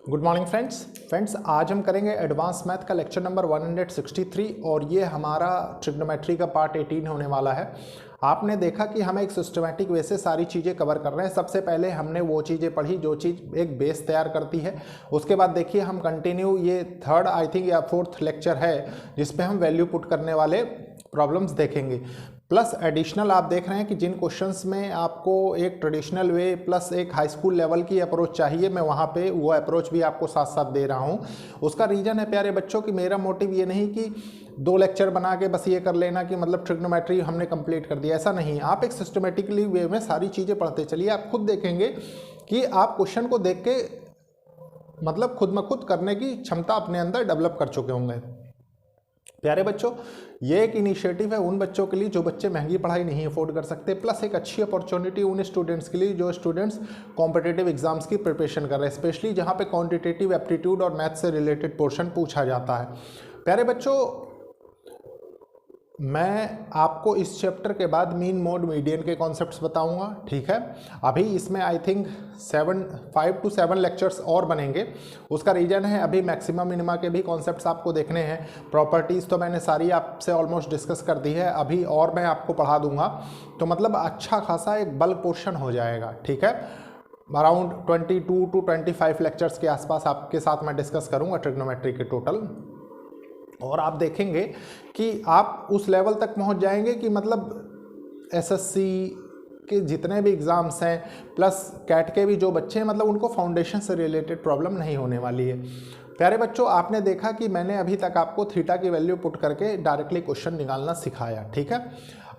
Good morning friends आज हम करेंगे एडवांस मैथ का लेक्चर नंबर 163 और ये हमारा ट्रिग्नोमेट्री का पार्ट 18 होने वाला है। आपने देखा कि हम एक सिस्टमैटिक वे से सारी चीज़ें कवर कर रहे हैं। सबसे पहले हमने वो चीज़ें पढ़ी जो चीज़ एक बेस तैयार करती है। उसके बाद देखिए हम कंटिन्यू ये थर्ड आई थिंक या फोर्थ लेक्चर है जिस पे हम वैल्यू पुट करने वाले प्रॉब्लम्स देखेंगे। प्लस एडिशनल आप देख रहे हैं कि जिन क्वेश्चंस में आपको एक ट्रेडिशनल वे प्लस एक हाई स्कूल लेवल की अप्रोच चाहिए, मैं वहाँ पे वो अप्रोच भी आपको साथ साथ दे रहा हूँ। उसका रीज़न है प्यारे बच्चों कि मेरा मोटिव ये नहीं कि 2 लेक्चर बना के बस ये कर लेना कि मतलब ट्रिग्नोमेट्री हमने कंप्लीट कर दिया, ऐसा नहीं। आप एक सिस्टमेटिकली वे में सारी चीज़ें पढ़ते चलिए। आप खुद देखेंगे कि आप क्वेश्चन को देख के मतलब खुद ब खुद करने की क्षमता अपने अंदर डेवलप कर चुके होंगे। प्यारे बच्चों, ये एक इनिशिएटिव है उन बच्चों के लिए जो बच्चे महंगी पढ़ाई नहीं अफोर्ड कर सकते, प्लस एक अच्छी अपॉर्चुनिटी उन स्टूडेंट्स के लिए जो स्टूडेंट्स कॉम्पिटिटिव एग्जाम्स की प्रिपरेशन कर रहे हैं, स्पेशली जहाँ पे क्वांटिटेटिव एप्टीट्यूड और मैथ से रिलेटेड पोर्शन पूछा जाता है। प्यारे बच्चों, मैं आपको इस चैप्टर के बाद मीन मोड मीडियन के कॉन्सेप्ट्स बताऊंगा, ठीक है। अभी इसमें आई थिंक 5 to 7 लेक्चर्स और बनेंगे। उसका रीज़न है अभी मैक्सिमम मिनिमा के भी कॉन्सेप्ट्स आपको देखने हैं। प्रॉपर्टीज़ तो मैंने सारी आपसे ऑलमोस्ट डिस्कस कर दी है, अभी और मैं आपको पढ़ा दूंगा, तो मतलब अच्छा खासा एक बल्क पोर्शन हो जाएगा, ठीक है। अराउंड 22 to 25 लेक्चर्स के आसपास आपके साथ मैं डिस्कस करूँगा ट्रिग्नोमेट्री के टोटल। और आप देखेंगे कि आप उस लेवल तक पहुंच जाएंगे कि मतलब एसएससी के जितने भी एग्ज़ाम्स हैं प्लस कैट के भी जो बच्चे हैं, मतलब उनको फाउंडेशन से रिलेटेड प्रॉब्लम नहीं होने वाली है। प्यारे बच्चों, आपने देखा कि मैंने अभी तक आपको थीटा की वैल्यू पुट करके डायरेक्टली क्वेश्चन निकालना सिखाया, ठीक है।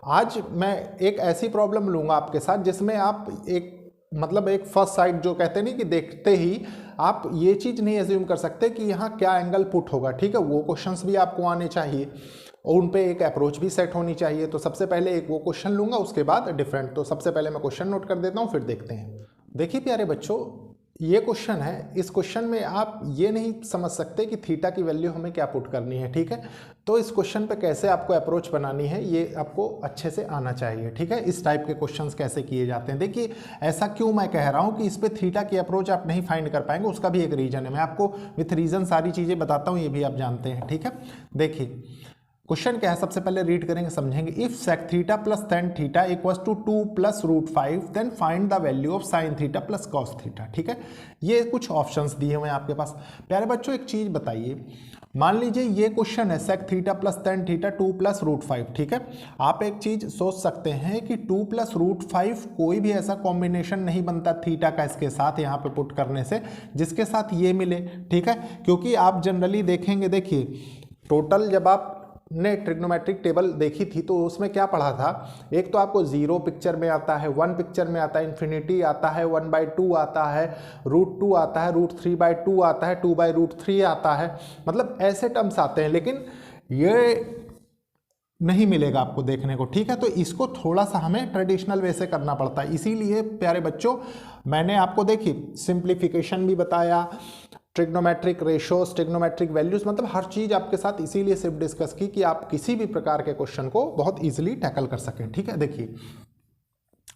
आज मैं एक ऐसी प्रॉब्लम लूँगा आपके साथ जिसमें आप एक मतलब एक फर्स्ट साइड जो कहते नहीं कि देखते ही आप ये चीज़ नहीं एज्यूम कर सकते कि यहाँ क्या एंगल पुट होगा, ठीक है। वो क्वेश्चंस भी आपको आने चाहिए और उन पे एक अप्रोच भी सेट होनी चाहिए। तो सबसे पहले एक वो क्वेश्चन लूँगा, उसके बाद डिफरेंट। तो सबसे पहले मैं क्वेश्चन नोट कर देता हूँ, फिर देखते हैं। देखिए प्यारे बच्चों, ये क्वेश्चन है। इस क्वेश्चन में आप ये नहीं समझ सकते कि थीटा की वैल्यू हमें क्या पुट करनी है, ठीक है। तो इस क्वेश्चन पे कैसे आपको अप्रोच बनानी है ये आपको अच्छे से आना चाहिए, ठीक है। इस टाइप के क्वेश्चंस कैसे किए जाते हैं। देखिए ऐसा क्यों मैं कह रहा हूँ कि इस पे थीटा की अप्रोच आप नहीं फाइंड कर पाएंगे, उसका भी एक रीजन है। मैं आपको विथ रीजन सारी चीज़ें बताता हूँ, ये भी आप जानते हैं, ठीक है। देखिए क्वेश्चन क्या है, सबसे पहले रीड करेंगे समझेंगे। If sec theta plus tan theta equals to 2 plus root 5 then find the value of sine theta plus cos theta, ठीक है। ये कुछ ऑप्शंस दिए हुए हैं आपके पास। प्यारे बच्चों एक चीज बताइए, मान लीजिए ये क्वेश्चन है sec theta plus tan theta 2 plus root 5, ठीक है। आप एक चीज सोच सकते हैं कि 2 प्लस रूट 5 कोई भी ऐसा कॉम्बिनेशन नहीं बनता थीटा का इसके साथ यहाँ पे पुट करने से जिसके साथ ये मिले, ठीक है। क्योंकि आप जनरली देखेंगे, देखिए टोटल जब आप ने ट्रिग्नोमेट्रिक टेबल देखी थी तो उसमें क्या पढ़ा था, एक तो आपको 0 पिक्चर में आता है, 1 पिक्चर में आता है, इन्फिनिटी आता है, 1/2 आता है, √2 आता है, √3/2 आता है, 2/√3 आता है, मतलब ऐसे टर्म्स आते हैं। लेकिन ये नहीं मिलेगा आपको देखने को, ठीक है। तो इसको थोड़ा सा हमें ट्रेडिशनल वे से करना पड़ता है। इसीलिए प्यारे बच्चों मैंने आपको देखी सिंप्लीफिकेशन भी बताया, ट्रिग्नोमेट्रिक रेशोस, ट्रिग्नोमेट्रिक वैल्यूज, मतलब हर चीज़ आपके साथ इसीलिए सिर्फ डिस्कस की कि आप किसी भी प्रकार के क्वेश्चन को बहुत इजीली टैकल कर सकें, ठीक है। देखिए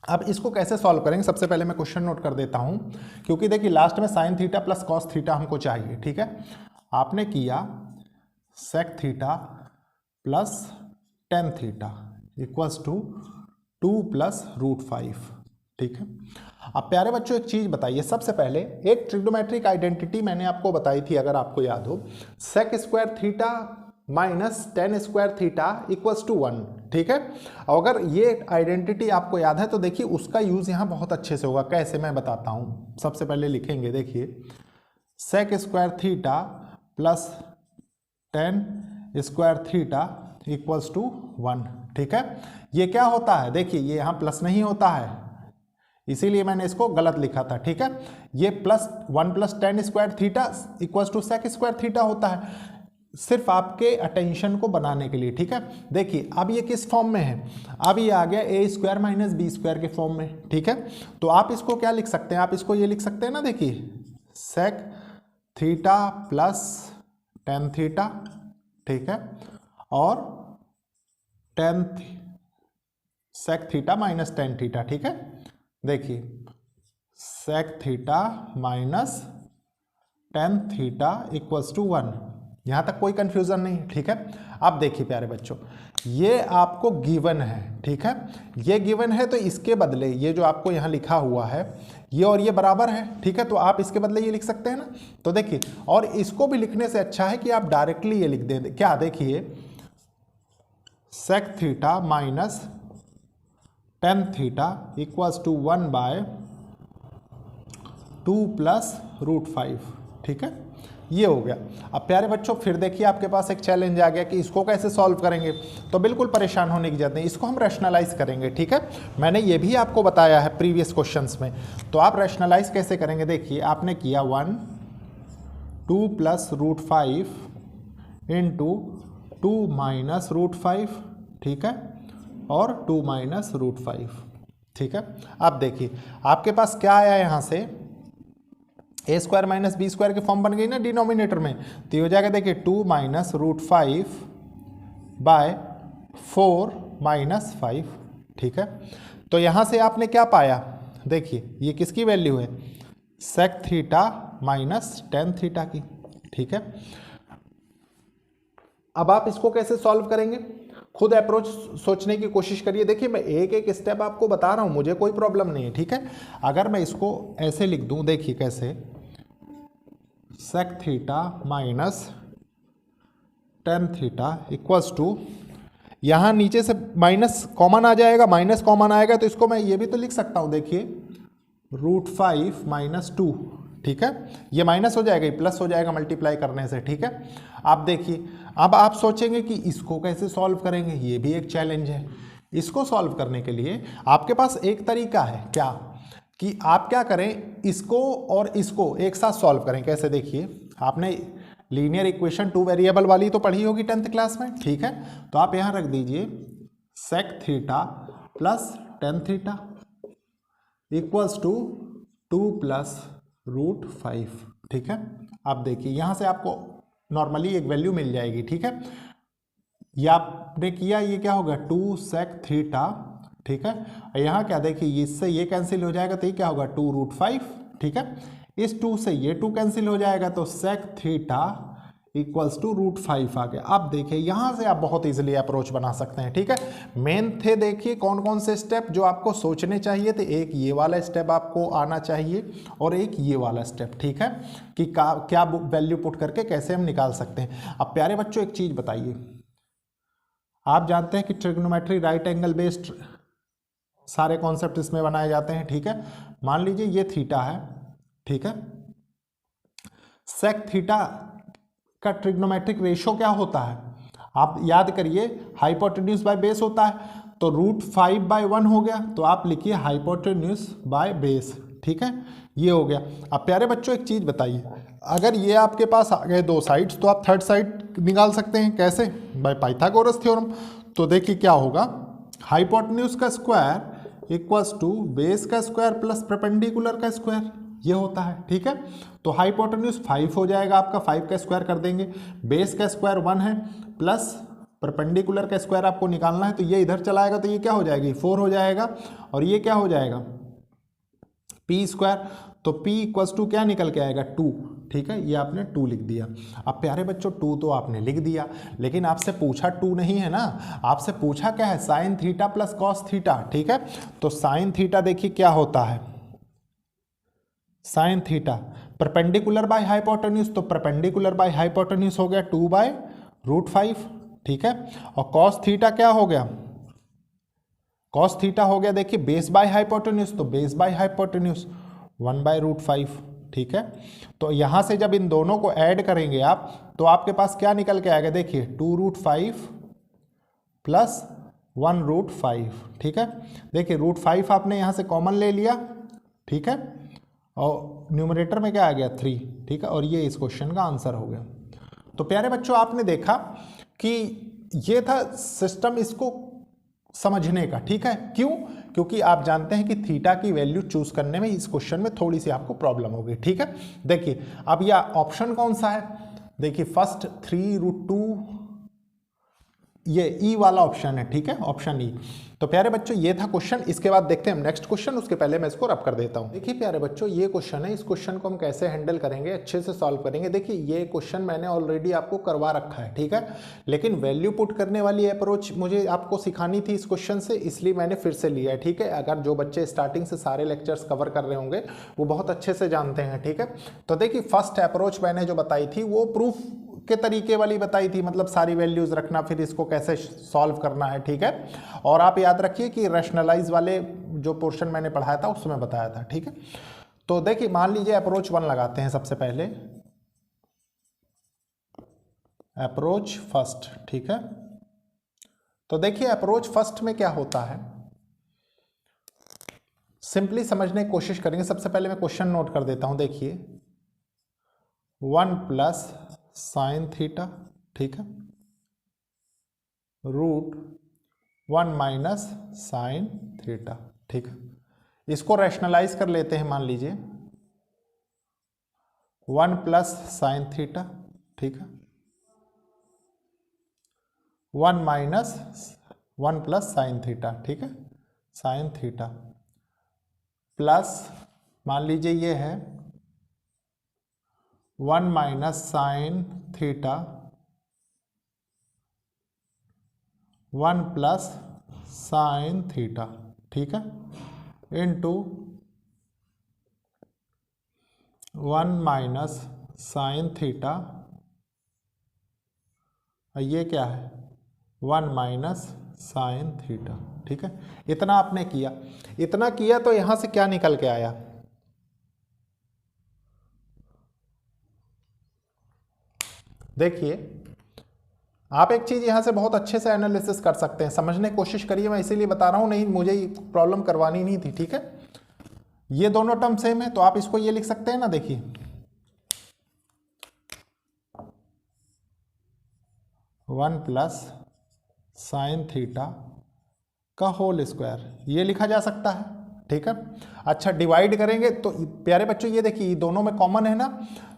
अब इसको कैसे सॉल्व करेंगे, सबसे पहले मैं क्वेश्चन नोट कर देता हूं, क्योंकि देखिए लास्ट में sine theta plus cos theta हमको चाहिए, ठीक है। आपने किया sec theta plus tan theta equals to 2 plus root 5, ठीक है। अब प्यारे बच्चों एक चीज बताइए, सबसे पहले एक ट्रिग्नोमेट्रिक आइडेंटिटी मैंने आपको बताई थी, अगर आपको याद हो, sec square theta minus tan square theta equals to 1, ठीक है। अगर ये आइडेंटिटी आपको याद है तो देखिए उसका यूज यहाँ बहुत अच्छे से होगा। कैसे, मैं बताता हूँ। सबसे पहले लिखेंगे, देखिए sec square theta plus tan square theta equals to 1, ठीक है। ये क्या होता है, देखिए ये यहाँ प्लस नहीं होता है, इसीलिए मैंने इसको गलत लिखा था, ठीक है। ये plus 1 plus tan square theta equals to sec square theta होता है, सिर्फ आपके अटेंशन को बनाने के लिए, ठीक है। देखिए अब ये किस फॉर्म में है, अब ये आ गया ए स्क्वायर माइनस बी स्क्वायर के फॉर्म में, ठीक है। तो आप इसको क्या लिख सकते हैं, आप इसको ये लिख सकते हैं ना, देखिए sec theta plus tan theta, ठीक है, और tan sec theta minus tan theta, ठीक है। देखिए sec theta minus tan theta equals to 1। यहाँ तक कोई कंफ्यूजन नहीं, ठीक है। अब देखिए प्यारे बच्चों, ये आपको गिवन है, ठीक है, ये गिवन है, तो इसके बदले ये जो आपको यहाँ लिखा हुआ है ये और ये बराबर है, ठीक है, तो आप इसके बदले ये लिख सकते हैं ना। तो देखिए, और इसको भी लिखने से अच्छा है कि आप डायरेक्टली ये लिख दें। क्या, देखिए sec theta minus tan theta equals to 1/2 plus √5, ठीक है, ये हो गया। अब प्यारे बच्चों फिर देखिए आपके पास एक चैलेंज आ गया कि इसको कैसे सॉल्व करेंगे। तो बिल्कुल परेशान होने की जरूरत नहीं, इसको हम रैशनलाइज करेंगे, ठीक है। मैंने ये भी आपको बताया है प्रीवियस क्वेश्चंस में। तो आप रैशनलाइज कैसे करेंगे, देखिए आपने किया 1/2 प्लस √5 इंटू 2 माइनस √5, ठीक है, और 2 माइनस √5, ठीक है। अब देखिए आपके पास क्या आया यहाँ से, a square minus b square की फॉर्म बन गई ना डिनोमिनेटर में, तो ये हो जाएगा देखिए 2 माइनस √5/4 माइनस 5, ठीक है। तो यहाँ से आपने क्या पाया, देखिए ये किसकी वैल्यू है, sec theta minus tan theta की, ठीक है। अब आप इसको कैसे सॉल्व करेंगे, खुद अप्रोच सोचने की कोशिश करिए। देखिए मैं एक एक स्टेप आपको बता रहा हूँ, मुझे कोई प्रॉब्लम नहीं है, ठीक है। अगर मैं इसको ऐसे लिख दूँ, देखिए कैसे, sec theta minus tan theta equals to, यहाँ नीचे से माइनस कॉमन आ जाएगा, माइनस कॉमन आएगा तो इसको मैं ये भी तो लिख सकता हूँ, देखिए √5 माइनस 2, ठीक है, ये माइनस हो जाएगा, ये प्लस हो जाएगा मल्टीप्लाई करने से, ठीक है। आप देखिए, अब आप सोचेंगे कि इसको कैसे सॉल्व करेंगे, ये भी एक चैलेंज है। इसको सॉल्व करने के लिए आपके पास एक तरीका है, क्या कि आप क्या करें, इसको और इसको एक साथ सॉल्व करें। कैसे, देखिए आपने लीनियर इक्वेशन 2 वेरिएबल वाली तो पढ़ी होगी 10th क्लास में, ठीक है। तो आप यहाँ रख दीजिए sec theta plus tan theta equals to 2 plus √5, ठीक है। अब देखिए यहाँ से आपको नॉर्मली एक वैल्यू मिल जाएगी, ठीक है। ये आपने किया, ये क्या होगा 2 sec थीटा, ठीक है। यहाँ क्या, देखिए इससे ये कैंसिल हो जाएगा तो ये क्या होगा 2 √5, ठीक है। इस 2 से ये 2 कैंसिल हो जाएगा तो sec थीटा इक्वल्स टू √5 आ गया। अब देखिए यहाँ से आप बहुत इजीली अप्रोच बना सकते हैं, ठीक है। मेन थे देखिए कौन कौन से स्टेप जो आपको सोचने चाहिए थे, एक ये वाला स्टेप आपको आना चाहिए और एक ये वाला स्टेप, ठीक है, कि क्या वैल्यू पुट करके कैसे हम निकाल सकते हैं। अब प्यारे बच्चों एक चीज़ बताइए, आप जानते हैं कि ट्रिग्नोमेट्री राइट एंगल बेस्ड सारे कॉन्सेप्ट इसमें बनाए जाते हैं, ठीक है। मान लीजिए ये थीटा है, ठीक है, sec थीटा का ट्रिग्नोमेट्रिक रेशियो क्या होता है, आप याद करिए, हाइपोटेन्यूज बाय बेस होता है, तो √5/1 हो गया, तो आप लिखिए हाइपोटेन्यूज बाय बेस, ठीक है, ये हो गया। अब प्यारे बच्चों एक चीज़ बताइए, अगर ये आपके पास आ गए दो साइड्स तो आप थर्ड साइड निकाल सकते हैं, कैसे, बाय पाइथागोरस थ्योरम। तो देखिए क्या होगा, हाइपोटेन्यूज का स्क्वायर इक्वल्स टू बेस का स्क्वायर प्लस परपेंडिकुलर का स्क्वायर, ये होता है, ठीक है। तो हाइपोटेन्यूज 5 हो जाएगा आपका, 5 का स्क्वायर कर देंगे, बेस का स्क्वायर 1 है, प्लस परपेंडिकुलर का स्क्वायर आपको निकालना है, तो ये इधर चलाएगा तो ये क्या हो जाएगी 4 हो जाएगा, और ये क्या हो जाएगा p स्क्वायर, तो p इक्वल्स टू क्या निकल के आएगा 2, ठीक है, ये आपने 2 लिख दिया। अब प्यारे बच्चों 2 तो आपने लिख दिया, लेकिन आपसे पूछा 2 नहीं है ना, आपसे पूछा क्या है sign theta plus cos theta, ठीक है। तो साइन थीटा देखिए क्या होता है, sine theta perpendicular by hypotenuse, तो परपेंडिकुलर बाय हाइपोटेन्यूज हो गया 2/√5, ठीक है। और कॉस थीटा क्या हो गया, कॉस थीटा हो गया देखिए बेस बाय हाइपोटेन्यूज, तो बेस बाय हाइपोटेन्यूज 1/√5, ठीक है। तो यहां से जब इन दोनों को ऐड करेंगे आप, तो आपके पास क्या निकल के आएगा, देखिए 2√5 प्लस 1√5, ठीक है। देखिए √5 आपने यहां से कॉमन ले लिया, ठीक है, और न्यूमरेटर में क्या आ गया 3, ठीक है, और ये इस क्वेश्चन का आंसर हो गया। तो प्यारे बच्चों आपने देखा कि ये था सिस्टम इसको समझने का, ठीक है। क्यों, क्योंकि आप जानते हैं कि थीटा की वैल्यू चूज करने में इस क्वेश्चन में थोड़ी सी आपको प्रॉब्लम होगी, ठीक है। देखिए अब यह ऑप्शन कौन सा है, देखिए फर्स्ट 3√2 ये ई वाला ऑप्शन है, ठीक है, ऑप्शन ई। तो प्यारे बच्चों ये था क्वेश्चन। इसके बाद देखते हैं हम नेक्स्ट क्वेश्चन, उसके पहले मैं इसको रब कर देता हूँ। देखिए प्यारे बच्चों ये क्वेश्चन है, इस क्वेश्चन को हम कैसे हैंडल करेंगे, अच्छे से सॉल्व करेंगे। देखिए ये क्वेश्चन मैंने ऑलरेडी आपको करवा रखा है, ठीक है, लेकिन वैल्यू पुट करने वाली अप्रोच मुझे आपको सिखानी थी इस क्वेश्चन से, इसलिए मैंने फिर से लिया है, ठीक है। अगर जो बच्चे स्टार्टिंग से सारे लेक्चर्स कवर कर रहे होंगे वो बहुत अच्छे से जानते हैं, ठीक है। तो देखिए फर्स्ट अप्रोच मैंने जो बताई थी वो प्रूफ के तरीके वाली बताई थी, मतलब सारी वैल्यूज रखना फिर इसको कैसे सॉल्व करना है, ठीक है। और आप याद रखिए कि रैशनलाइज वाले जो पोर्शन मैंने पढ़ाया था उसमें बताया था, ठीक है। तो देखिए मान लीजिए अप्रोच 1 लगाते हैं सबसे पहले, अप्रोच फर्स्ट, ठीक है। तो देखिए अप्रोच फर्स्ट में क्या होता है, सिंपली समझने की कोशिश करेंगे। सबसे पहले मैं क्वेश्चन नोट कर देता हूं। देखिए 1 प्लस साइन थीटा, ठीक है, रूट 1 माइनस साइन थीटा, ठीक है। इसको रैशनलाइज कर लेते हैं। मान लीजिए 1 प्लस साइन थीटा, ठीक है, 1 माइनस 1 प्लस साइन थीटा, ठीक है, साइन थीटा, प्लस मान लीजिए ये है 1 minus sine theta 1 plus sine theta, ठीक है, इंटू 1 माइनस साइन थीटा, ये क्या है 1 माइनस साइन थीटा, ठीक है। इतना आपने किया, इतना किया तो यहां से क्या निकल के आया, देखिए आप एक चीज यहां से बहुत अच्छे से एनालिसिस कर सकते हैं, समझने की कोशिश करिए, मैं इसीलिए बता रहा हूं, नहीं मुझे प्रॉब्लम करवानी नहीं थी, ठीक है। ये दोनों टर्म सेम है तो आप इसको ये लिख सकते हैं ना, देखिए 1 प्लस साइन थीटा का होल स्क्वायर, ये लिखा जा सकता है, ठीक है। अच्छा डिवाइड करेंगे तो प्यारे बच्चों ये देखिए ये दोनों में कॉमन है ना,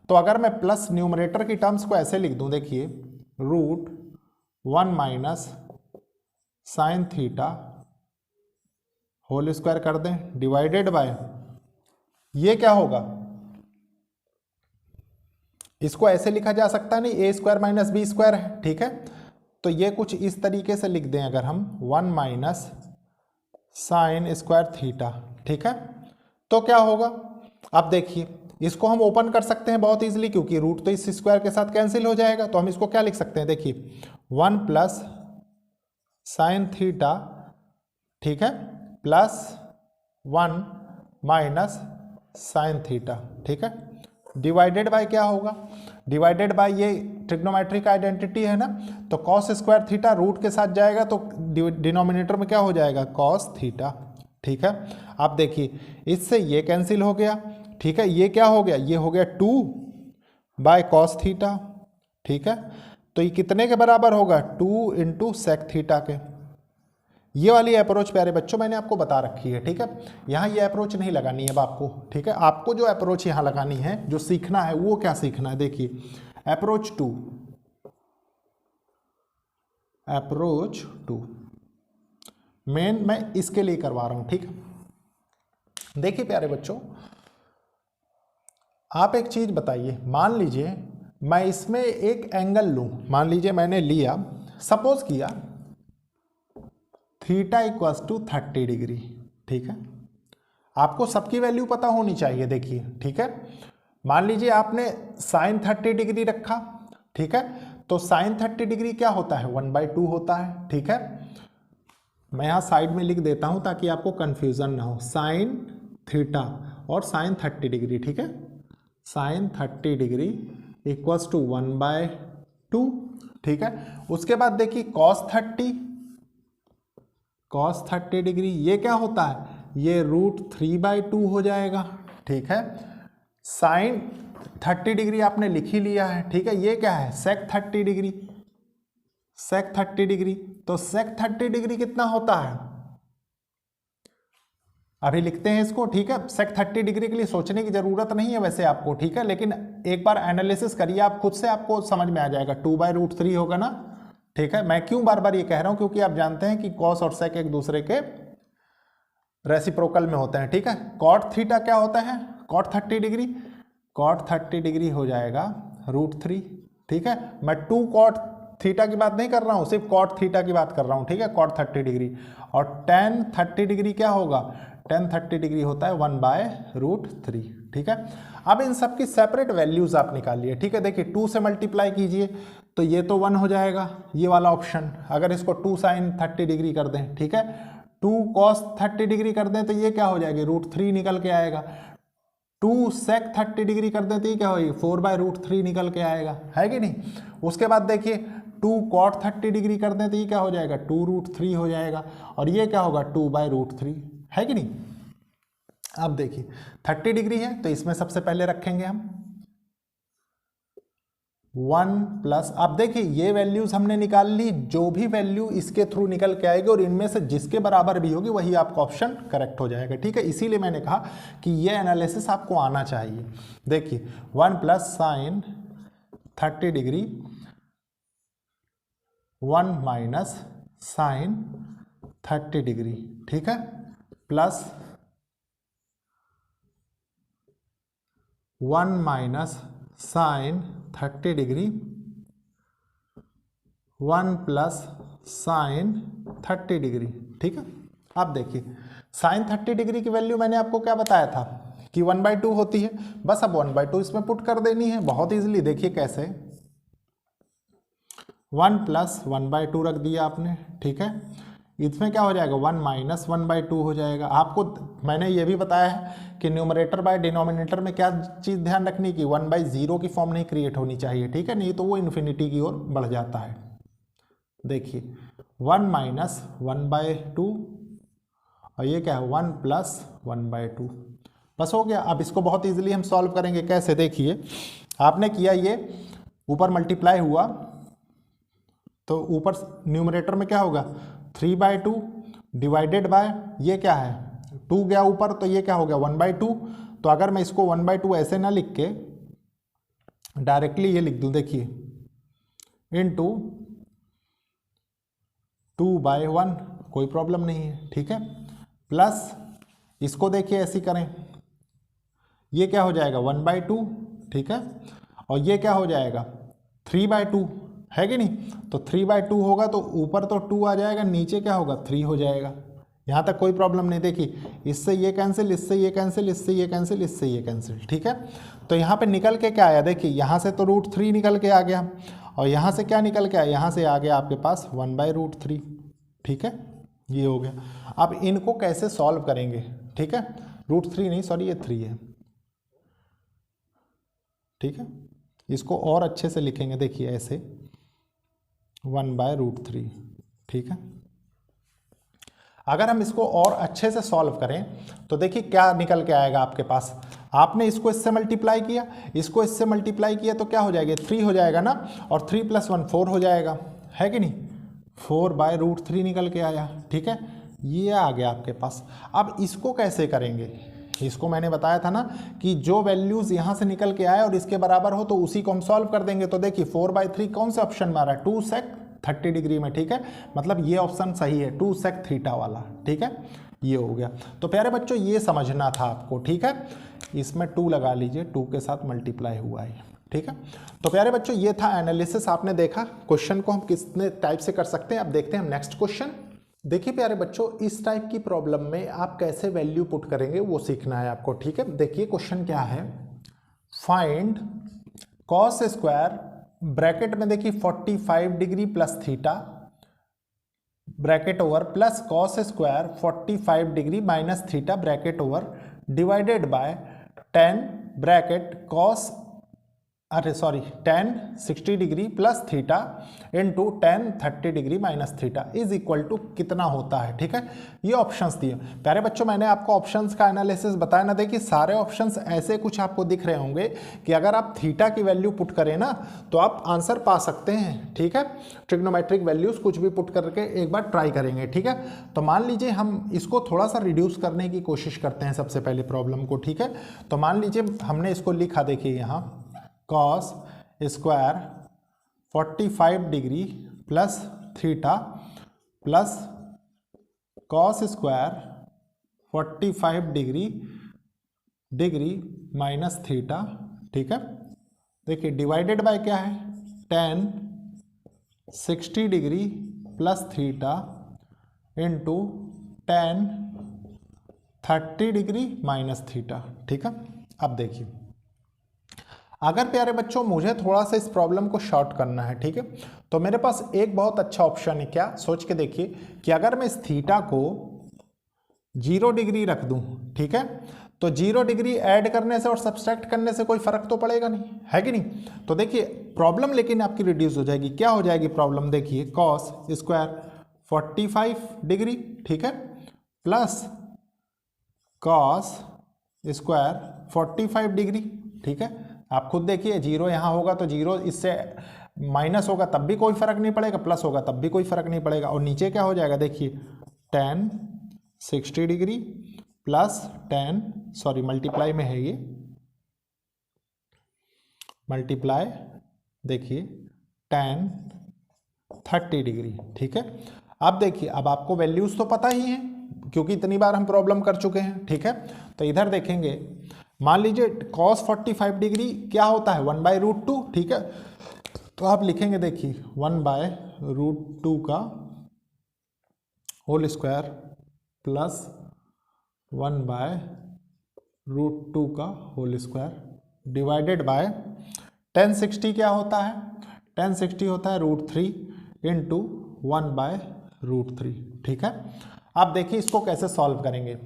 तो अगर मैं प्लस न्यूमरेटर की टर्म्स को ऐसे लिख दूं, देखिए root 1 minus sine theta whole square कर दें डिवाइडेड बाय, ये क्या होगा, इसको ऐसे लिखा जा सकता है नहीं, ए स्क्वायर माइनस बी स्क्वायर है, ठीक है। तो ये कुछ इस तरीके से लिख दें अगर हम 1 माइनस साइन स्क्वायर थीटा, ठीक है। तो क्या होगा, अब देखिए इसको हम ओपन कर सकते हैं बहुत इजीली, क्योंकि रूट तो इस स्क्वायर के साथ कैंसिल हो जाएगा, तो हम इसको क्या लिख सकते हैं, देखिए 1 प्लस साइन थीटा, ठीक है, प्लस 1 माइनस साइन थीटा, ठीक है, डिवाइडेड बाय क्या होगा, डिवाइडेड बाय ये ट्रिग्नोमेट्रिक आइडेंटिटी है ना, तो कॉस स्क्वायर थीटा रूट के साथ जाएगा तो डिनोमिनेटर में क्या हो जाएगा कॉस थीटा, ठीक है। आप देखिए इससे ये कैंसिल हो गया, ठीक है, ये क्या हो गया, ये हो गया 2 बाय कॉस थीटा, ठीक है। तो ये कितने के बराबर होगा 2 इंटू सेक थीटा के। ये वाली अप्रोच प्यारे बच्चों मैंने आपको बता रखी है, ठीक है। यहाँ ये अप्रोच नहीं लगानी है अब आपको, ठीक है। आपको जो अप्रोच यहाँ लगानी है, जो सीखना है वो क्या सीखना है, देखिए अप्रोच 2, अप्रोच 2 मेन मैं इसके लिए करवा रहा हूँ, ठीक है। देखिए प्यारे बच्चों आप एक चीज बताइए, मान लीजिए मैं इसमें एक एंगल लूं, मान लीजिए मैंने लिया, सपोज किया थीटा इक्वल्स टू 30 डिग्री, ठीक है। आपको सबकी वैल्यू पता होनी चाहिए, देखिए, ठीक है। मान लीजिए आपने साइन 30 डिग्री रखा, ठीक है, तो साइन 30 डिग्री क्या होता है 1/2 होता है, ठीक है। मैं यहाँ साइड में लिख देता हूँ ताकि आपको कंफ्यूजन ना हो, साइन थीटा और साइन 30 डिग्री, ठीक है, साइन 30 डिग्री इक्वल्स टू 1/2, ठीक है। उसके बाद देखिए cos 30 डिग्री ये क्या होता है, ये √3/2 हो जाएगा, ठीक है। साइन 30 डिग्री आपने लिख ही लिया है, ठीक है। ये क्या है सेक 30 डिग्री, सेक 30 डिग्री, तो सेक 30 डिग्री कितना होता है, अभी लिखते हैं इसको, ठीक है। सेक 30 डिग्री के लिए सोचने की जरूरत नहीं है वैसे आपको, ठीक है, लेकिन एक बार एनालिसिस करिए आप खुद से, आपको समझ में आ जाएगा, 2/√3 होगा ना, ठीक है। मैं क्यों बार बार ये कह रहा हूँ, क्योंकि आप जानते हैं कि कॉस और सेक एक दूसरे के रेसिप्रोकल में होते हैं, ठीक है। कॉट थीटा क्या होता है, कॉट 30 डिग्री, कॉट 30 डिग्री हो जाएगा √3, ठीक है। मैं 2 कॉट थीटा की बात नहीं कर रहा हूँ, सिर्फ कॉट थीटा की बात कर रहा हूँ, ठीक है, कॉट 30 डिग्री। और tan 30 डिग्री क्या होगा, tan 30 डिग्री होता है 1/√3, ठीक है। अब इन सब की सेपरेट वैल्यूज आप निकालिए, ठीक है। देखिए 2 से मल्टीप्लाई कीजिए तो ये तो 1 हो जाएगा, ये वाला ऑप्शन। अगर इसको 2 sin 30 डिग्री कर दें, ठीक है, 2 cos 30 डिग्री कर दें तो ये क्या हो जाएगी, √3 निकल के आएगा। 2 sec 30 डिग्री कर दें तो ये क्या होगी, 4/√3 निकल के आएगा, है कि नहीं। उसके बाद देखिए 2 cot 30 डिग्री कर दें तो ये क्या हो जाएगा, 2√3 हो जाएगा, और ये क्या होगा 2/√3, है कि नहीं। अब देखिए 30 डिग्री है तो इसमें सबसे पहले रखेंगे हम 1 प्लस, अब देखिए ये वैल्यूज हमने निकाल ली, जो भी वैल्यू इसके थ्रू निकल के आएगी और इनमें से जिसके बराबर भी होगी वही आपका ऑप्शन करेक्ट हो जाएगा, ठीक है। इसीलिए मैंने कहा कि ये एनालिसिस आपको आना चाहिए। देखिए 1 plus sin 30 degree 1 minus sin 30 degree, ठीक है, plus 1 minus sin 30 degree 1 plus sin 30 degree, ठीक है। अब देखिए sin 30 डिग्री की वैल्यू मैंने आपको क्या बताया था कि 1/2 होती है, बस अब 1/2 इसमें पुट कर देनी है बहुत इजीली। देखिए कैसे, 1 प्लस 1/2 रख दिया आपने, ठीक है। इसमें क्या हो जाएगा, 1 माइनस 1/2 हो जाएगा। आपको मैंने ये भी बताया है कि न्यूमरेटर बाय डिनोमिनेटर में क्या चीज़ ध्यान रखनी कि 1/0 की फॉर्म नहीं क्रिएट होनी चाहिए, ठीक है, नहीं तो वो इन्फिनिटी की ओर बढ़ जाता है। देखिए 1 माइनस 1/2 और ये क्या है 1 प्लस 1/2, बस हो गया। अब इसको बहुत इजीली हम सॉल्व करेंगे। कैसे, देखिए आपने किया, ये ऊपर मल्टीप्लाई हुआ तो ऊपर न्यूमरेटर में क्या होगा 3/2 डिवाइडेड बाय ये क्या है 2 गया ऊपर, तो ये क्या हो गया 1/2। तो अगर मैं इसको 1/2 ऐसे ना लिख के डायरेक्टली ये लिख दूं, देखिए इनटू 2/1, कोई प्रॉब्लम नहीं है, ठीक है। प्लस इसको देखिए ऐसी करें, ये क्या हो जाएगा 1/2, ठीक है, और ये क्या हो जाएगा 3/2, है कि नहीं। तो 3/2 होगा तो ऊपर तो 2 आ जाएगा, नीचे क्या होगा 3 हो जाएगा। यहाँ तक कोई प्रॉब्लम नहीं। देखिए इससे ये कैंसिल, इससे ये कैंसिल, इससे ये कैंसिल, इससे ये कैंसिल, ठीक है। तो यहाँ पे निकल के क्या आया, देखिए यहाँ से तो √3 निकल के आ गया, और यहाँ से क्या निकल के आया, यहाँ से आ गया आपके पास 1/√3, ठीक है, ये हो गया। अब इनको कैसे सॉल्व करेंगे, ठीक है, √3 नहीं, सॉरी ये 3 है, ठीक है। इसको और अच्छे से लिखेंगे, देखिए ऐसे 1/√3, ठीक है। अगर हम इसको और अच्छे से सॉल्व करें तो देखिए क्या निकल के आएगा आपके पास। आपने इसको इससे मल्टीप्लाई किया, इसको इससे मल्टीप्लाई किया तो क्या हो जाएगा 3 हो जाएगा ना, और 3 + 1 4 हो जाएगा, है कि नहीं। 4/√3 निकल के आया, ठीक है, ये आ गया आपके पास। अब इसको कैसे करेंगे, इसको मैंने बताया था ना कि जो वैल्यूज यहाँ से निकल के आए और इसके बराबर हो तो उसी को हम सॉल्व कर देंगे। तो देखिए 4/3 कौन से ऑप्शन में आ रहा है, 2 sec 30 डिग्री में, ठीक है, मतलब ये ऑप्शन सही है 2 sec थीटा वाला, ठीक है, ये हो गया। तो प्यारे बच्चों ये समझना था आपको, ठीक है, इसमें 2 लगा लीजिए, 2 के साथ मल्टीप्लाई हुआ है, ठीक है। तो प्यारे बच्चों ये था एनालिसिस, आपने देखा क्वेश्चन को हम कितने टाइप से कर सकते हैं। अब देखते हैं हम नेक्स्ट क्वेश्चन। देखिए प्यारे बच्चों इस टाइप की प्रॉब्लम में आप कैसे वैल्यू पुट करेंगे वो सीखना है आपको, ठीक है। देखिए क्वेश्चन क्या है, फाइंड कॉस स्क्वायर ब्रैकेट में देखिए 45 degree plus theta bracket over plus cos square 45 degree minus theta bracket over divided by 10 bracket cos tan 60 degree plus theta into tan 30 degree minus theta is equal to कितना होता है, ठीक है। ये options दिए प्यारे बच्चों, मैंने आपको ऑप्शंस का एनालिसिस बताया ना। देखिए सारे ऑप्शंस ऐसे कुछ आपको दिख रहे होंगे कि अगर आप थीटा की वैल्यू पुट करें ना तो आप आंसर पा सकते हैं, ठीक है। ट्रिग्नोमेट्रिक वैल्यूज कुछ भी पुट करके एक बार ट्राई करेंगे, ठीक है। तो मान लीजिए हम इसको थोड़ा सा रिड्यूस करने की कोशिश करते हैं सबसे पहले प्रॉब्लम को, ठीक है। तो मान लीजिए हमने इसको लिखा, देखिए यहाँ cos square 45 degree plus theta plus cos square 45 degree minus theta, ठीक है। देखिए डिवाइडेड बाय क्या है, tan 60 degree plus theta into tan 30 degree minus theta, ठीक है। अब देखिए अगर प्यारे बच्चों मुझे थोड़ा सा इस प्रॉब्लम को शॉर्ट करना है, ठीक है, तो मेरे पास एक बहुत अच्छा ऑप्शन है। क्या, सोच के देखिए कि अगर मैं इस थीटा को 0 डिग्री रख दूं, ठीक है, तो 0 डिग्री ऐड करने से और सब्सट्रैक्ट करने से कोई फर्क तो पड़ेगा नहीं, है कि नहीं। तो देखिए प्रॉब्लम लेकिन आपकी रिड्यूस हो जाएगी। क्या हो जाएगी प्रॉब्लम, देखिए कॉस स्क्वायर 45 डिग्री, ठीक है, प्लस कॉस स्क्वायर 45 डिग्री, ठीक है। आप खुद देखिए 0 यहाँ होगा तो 0 इससे माइनस होगा तब भी कोई फर्क नहीं पड़ेगा, प्लस होगा तब भी कोई फर्क नहीं पड़ेगा। और नीचे क्या हो जाएगा, देखिए tan 60 degree plus tan, sorry multiply में है ये, मल्टीप्लाई देखिए tan 30 डिग्री, ठीक है। अब देखिए अब आपको वैल्यूज तो पता ही हैं क्योंकि इतनी बार हम प्रॉब्लम कर चुके हैं, ठीक है। तो इधर देखेंगे, मान लीजिए cos 45 डिग्री क्या होता है 1/√2, ठीक है। तो आप लिखेंगे देखिए 1/√2 का होल स्क्वायर प्लस 1/√2 का whole square divided by tan 60 क्या होता है, tan 60 होता है √3 इंटू 1/√3, ठीक है। आप देखिए इसको कैसे सॉल्व करेंगे।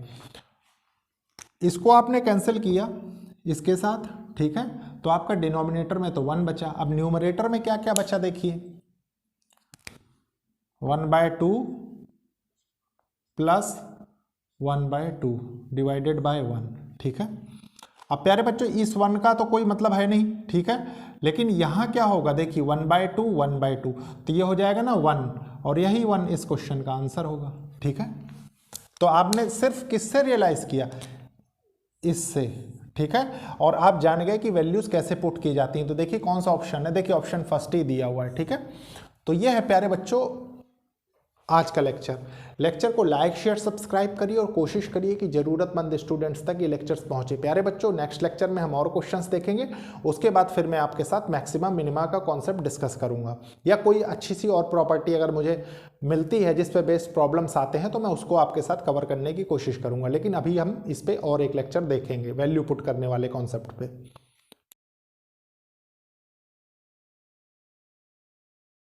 इसको आपने कैंसिल किया इसके साथ, ठीक है, तो आपका डिनोमिनेटर में तो 1 बचा। अब न्यूमरेटर में क्या क्या बचा, देखिए 1/2 प्लस 1/2 डिवाइडेड बाय 1, ठीक है। अब प्यारे बच्चों इस 1 का तो कोई मतलब है नहीं, ठीक है, लेकिन यहाँ क्या होगा, देखिए 1/2 1/2 तो ये हो जाएगा ना 1, और यही 1 इस क्वेश्चन का आंसर होगा, ठीक है। तो आपने सिर्फ किससे रियलाइज किया, इससे, ठीक है। और आप जान गए कि वैल्यूज कैसे पुट की जाती हैं। तो देखिए कौन सा ऑप्शन है, देखिए ऑप्शन फर्स्ट ही दिया हुआ है, ठीक है। तो ये है प्यारे बच्चों आज का लेक्चर को लाइक शेयर सब्सक्राइब करिए और कोशिश करिए कि जरूरतमंद स्टूडेंट्स तक ये लेक्चर्स पहुंचे। प्यारे बच्चों नेक्स्ट लेक्चर में हम और क्वेश्चंस देखेंगे, उसके बाद फिर मैं आपके साथ मैक्सिमा मिनिमा का कॉन्सेप्ट डिस्कस करूंगा, या कोई अच्छी सी और प्रॉपर्टी अगर मुझे मिलती है जिस पे बेस्ड प्रॉब्लम्स आते हैं तो मैं उसको आपके साथ कवर करने की कोशिश करूंगा। लेकिन अभी हम इस पे और एक लेक्चर देखेंगे वैल्यू पुट करने वाले कॉन्सेप्ट पे।